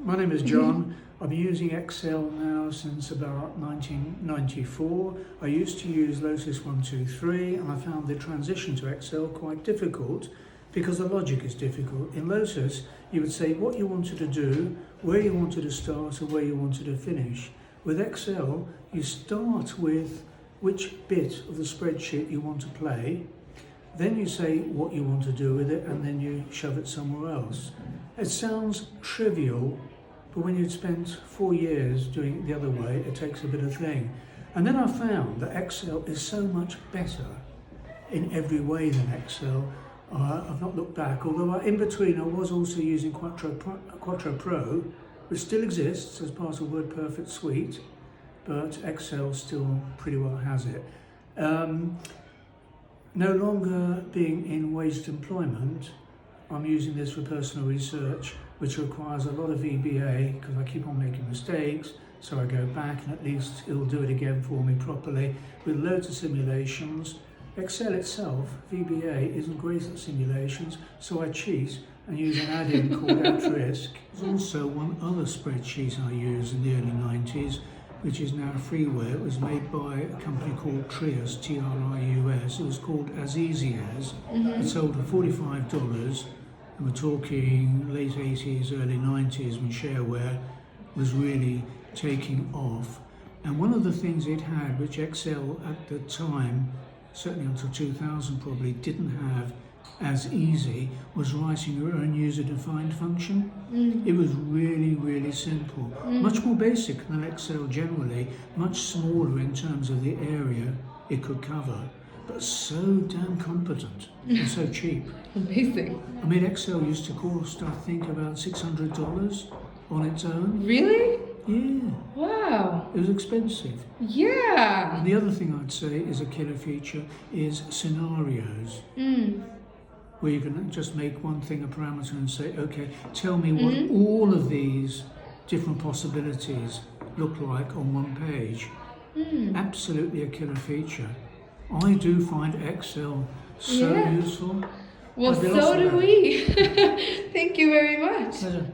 My name is John. I've been using Excel now since about 1994. I used to use Lotus 123 and I found the transition to Excel quite difficult because the logic is difficult. In Lotus, you would say what you wanted to do, where you wanted to start and where you wanted to finish. With Excel, you start with which bit of the spreadsheet you want to play, then you say what you want to do with it, and then you shove it somewhere else. It sounds trivial, but when you'd spent 4 years doing it the other way, it takes a bit of thing. And then I found that Excel is so much better in every way than Excel. I've not looked back, although in between I was also using Quattro Pro, which still exists as part of WordPerfect suite, but Excel still pretty well has it. No longer being in waged employment, I'm using this for personal research, which requires a lot of VBA because I keep on making mistakes. So I go back and at least it'll do it again for me properly with loads of simulations. Excel itself, VBA, isn't great at simulations, so I cheat and use an add-in called @risk. There's also one other spreadsheet I used in the early 90s, which is now freeware. It was made by a company called Trius, T-R-I-U-S. It was called As Easy As. It sold for $45, and we're talking late 80s, early 90s when shareware was really taking off. And one of the things it had, which Excel at the time, certainly until 2000 probably, didn't have as easy, was writing your own user-defined function. It was really, really simple. Much more basic than Excel generally, much smaller in terms of the area it could cover, but so damn competent and so cheap. Amazing. I mean, Excel used to cost, I think, about $600 on its own. Really? Yeah. Wow. It was expensive. Yeah. And the other thing I'd say is a killer feature is scenarios. Where you can just make one thing a parameter and say, okay, tell me what all of these different possibilities look like on one page. Absolutely a killer feature. I do find Excel so useful. Well, so do we. Thank you very much. Pleasure.